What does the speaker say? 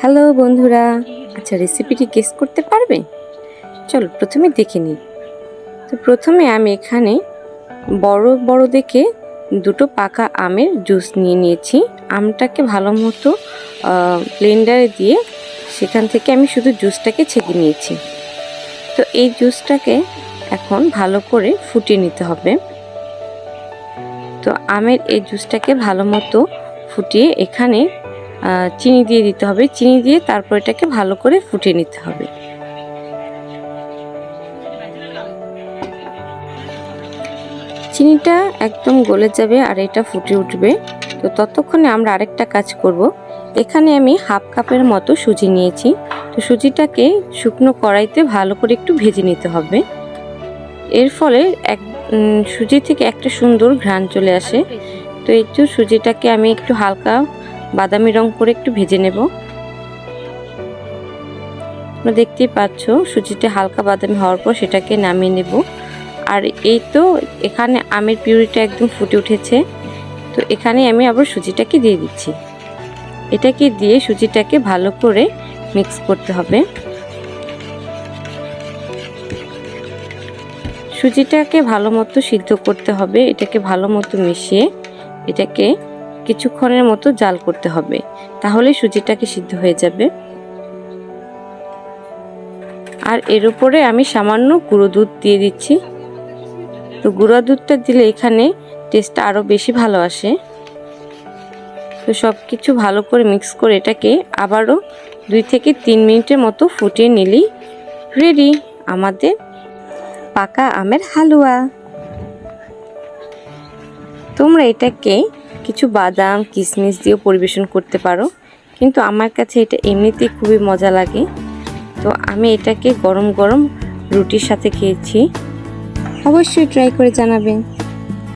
Hello বন্ধুরা, আচ্ছা রেসিপিটি গেস করতে পারবে? চলো প্রথমে দেখে নিই। তো প্রথমে আমি এখানে বড় বড় দেখে দুটো পাকা আমের জুস নিয়ে নিয়েছি। আমটাকে ভালো মতো ব্লেন্ডারে দিয়ে সেখান থেকে আমি শুধু জুসটাকে ছেঁকে নিয়েছি। তো এই জুসটাকে এখন ভালো করে ফুটিয়ে নিতে হবে। তো আমের এই জুসটাকে ভালো মতো ফুটিয়ে এখানে চিনি দিয়ে দিতে হবে। চিনি দিয়ে তারপর এটাকে ভালো করে ফুটিয়ে নিতে হবে। চিনিটা একদম গলে যাবে আর এটা ফুটে উঠবে। তো ততক্ষণে আমরা আরেকটা কাজ করব। এখানে আমি হাফ কাপের মতো সুজি নিয়েছি। তো সুজিটাকে শুকনো কড়াইতে ভালো করে একটু ভেজে নিতে হবে। এর ফলে সুজি থেকে একটা সুন্দর ঘ্রাণ চলে আসে। তো একটু সুজিটাকে আমি একটু হালকা বাদামি রং করে একটু ভেজে নেব। তোমরা দেখতেই পাচ্ছ সুজিটা হালকা বাদামি হওয়ার পর সেটাকে নামিয়ে নেব। আর এই তো এখানে আমের পিউরিটা একদম ফুটে উঠেছে। তো এখানে আমি আবার সুজিটাকে দিয়ে দিচ্ছি। এটাকে দিয়ে সুজিটাকে ভালো করে মিক্স করতে হবে। সুজিটাকে ভালো মতো সিদ্ধ করতে হবে। এটাকে ভালো মতো মিশিয়ে এটাকে কিছুক্ষণের মতো জাল করতে হবে, তাহলে সুজিটাকে সিদ্ধ হয়ে যাবে। আর এর উপরে আমি সামান্য গুঁড়ো দুধ দিয়ে দিচ্ছি। তো গুঁড়ো দুধটা দিলে এখানে টেস্টটা আরও বেশি ভালো আসে। তো সব কিছু ভালো করে মিক্স করে এটাকে আবারও 2 থেকে 3 মিনিটের মতো ফুটিয়ে নিলেই রেডি আমাদের পাকা আমের হালুয়া। তোমরা এটাকে কিছু বাদাম কিশমিশ দিয়েও পরিবেশন করতে পারো, কিন্তু আমার কাছে এটা এমনিতেই খুবই মজা লাগে। তো আমি এটাকে গরম গরম রুটির সাথে খেয়েছি। অবশ্যই ট্রাই করে জানাবেন।